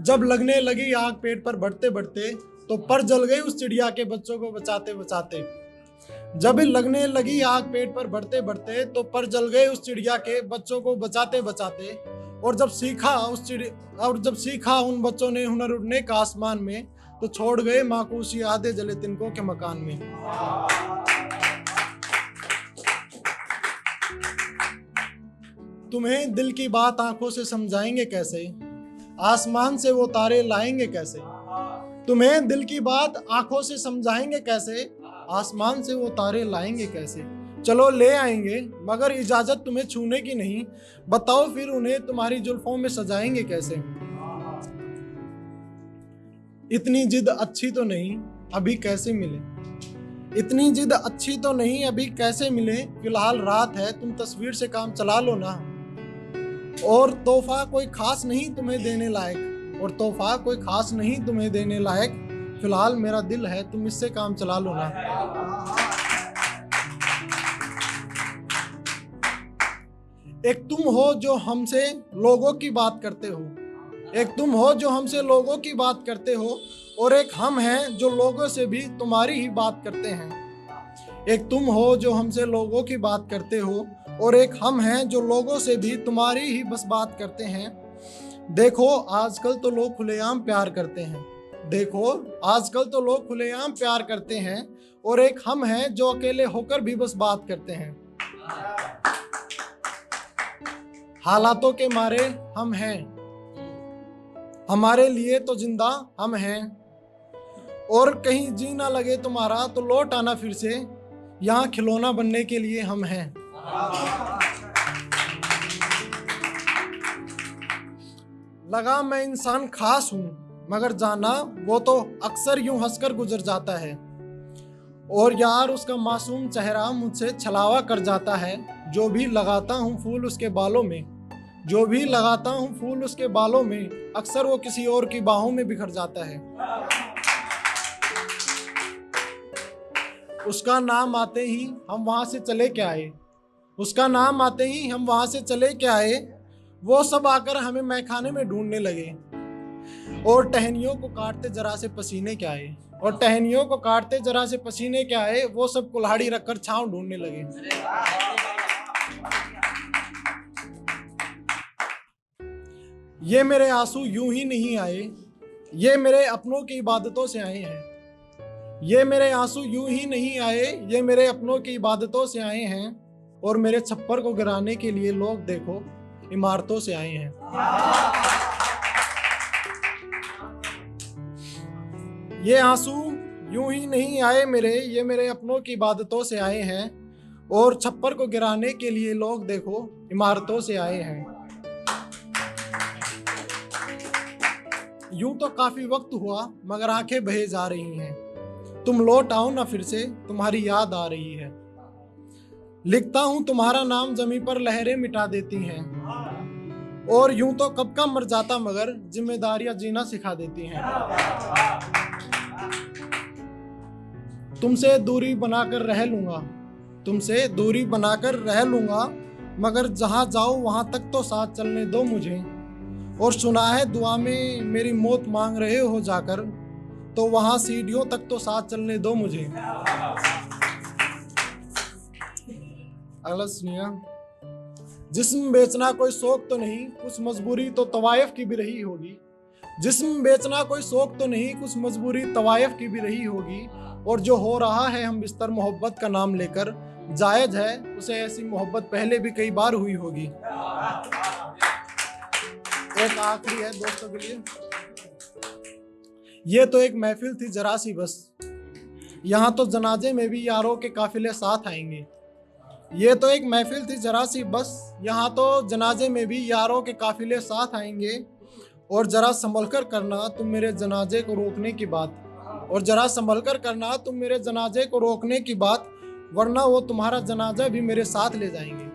जब लगने लगी आग पेट पर बढ़ते बढ़ते, तो पर जल गई उस चिड़िया के बच्चों को बचाते बचाते। जब लगने लगी आग पेट पर बढ़ते बढ़ते, तो पर जल गए उस चिड़िया के बच्चों को बचाते बचाते। और जब सीखा उन बच्चों ने हुनर उड़ने का आसमान में, तो छोड़ गए माकूसी आधे जले तिनकों के मकान में। तुम्हें दिल की बात आंखों से समझाएंगे कैसे, आसमान से वो तारे लाएंगे कैसे। तुम्हें दिल की बात आंखों से समझाएंगे कैसे, आसमान से वो तारे लाएंगे कैसे। चलो ले आएंगे, मगर इजाजत तुम्हें छूने की नहीं। बताओ फिर उन्हें तुम्हारी जुल्फों में सजाएंगे कैसे। इतनी जिद अच्छी तो नहीं, अभी कैसे मिले। इतनी जिद अच्छी तो नहीं, अभी कैसे मिले। फिलहाल रात है, तुम तस्वीर से काम चला लो ना। और तोहफा कोई खास नहीं तुम्हें देने लायक, और तोहफा कोई खास नहीं तुम्हें देने लायक। फिलहाल मेरा दिल है, तुम इससे काम चला लो ना। एक तुम हो जो हमसे लोगों की बात करते हो, एक तुम हो जो हमसे लोगों की बात करते हो, और एक हम हैं जो लोगों से भी तुम्हारी ही बात करते हैं। एक तुम हो जो हमसे लोगों की बात करते हो, और एक हम हैं जो लोगों से भी तुम्हारी ही बस बात करते हैं। देखो आजकल तो लोग खुलेआम प्यार करते हैं, देखो आजकल तो लोग खुलेआम प्यार करते हैं। और एक हम हैं जो अकेले होकर भी बस बात करते हैं। हालातों के मारे हम हैं, हमारे लिए तो जिंदा हम हैं। और कहीं जी ना लगे तुम्हारा, तो लौट आना फिर से, यहाँ खिलौना बनने के लिए हम हैं। लगा मैं इंसान खास हूँ, मगर जाना वो तो अक्सर यूं हंसकर गुजर जाता है। और यार उसका मासूम चेहरा मुझसे छलावा कर जाता है। जो भी लगाता हूँ फूल उसके बालों में, जो भी लगाता हूँ फूल उसके बालों में, अक्सर वो किसी और की बाहों में बिखर जाता है। उसका नाम आते ही हम वहां से चले के आए, उसका नाम आते ही हम वहां से चले के आए। वो सब आकर हमें मैखाने में ढूंढने लगे, और टहनियों को काटते जरा से पसीने के आए, और टहनियों को काटते जरा से पसीने के आए। वो सब कुल्हाड़ी रखकर छांव ढूंढने लगे। ये मेरे आंसू यूं ही नहीं आए, ये मेरे अपनों की इबादतों से आए हैं। ये मेरे आंसू यूं ही नहीं आए, ये मेरे अपनों की इबादतों से आए हैं। और मेरे छप्पर को गिराने के लिए लोग देखो इमारतों से आए हैं। ये आंसू यूं ही नहीं आए मेरे, ये मेरे अपनों की इबादतों से आए हैं। और छप्पर को गिराने के लिए लोग देखो इमारतों से आए हैं। यूं तो काफी वक्त हुआ, मगर आंखें बहे जा रही हैं। तुम लौट आओ ना फिर से, तुम्हारी याद आ रही है। लिखता हूं तुम्हारा नाम जमी पर लहरें मिटा देती हैं। और यूं तो कब का मर जाता, मगर जिम्मेदारियां जीना सिखा देती हैं। तुमसे दूरी बनाकर रह लूंगा, तुमसे दूरी बनाकर रह लूंगा, मगर जहां जाओ वहां तक तो साथ चलने दो मुझे। और सुना है दुआ में मेरी मौत मांग रहे हो जाकर, तो वहां सीढ़ियों तक तो साथ चलने दो मुझे। अगला सुनिए। जिस्म बेचना कोई शौक तो नहीं, कुछ मजबूरी तो तवायफ की भी रही होगी। जिस्म बेचना कोई शौक तो नहीं, कुछ मजबूरी तवायफ की भी रही होगी। और जो हो रहा है हम बिस्तर मोहब्बत का नाम लेकर, जायज है उसे ऐसी मोहब्बत पहले भी कई बार हुई होगी। एक आखिरी है दोस्तों के लिए। ये तो एक महफिल थी जरा सी बस, यहाँ तो जनाजे में भी यारों के काफिले साथ आएंगे। ये तो एक महफिल थी जरा सी बस, यहाँ तो जनाजे में भी यारों के काफिले साथ आएंगे। और जरा संभल कर करना तुम मेरे जनाजे को रोकने की बात, और जरा संभल कर करना तुम मेरे जनाजे को रोकने की बात, वरना वो तुम्हारा जनाजा भी मेरे साथ ले जाएंगे।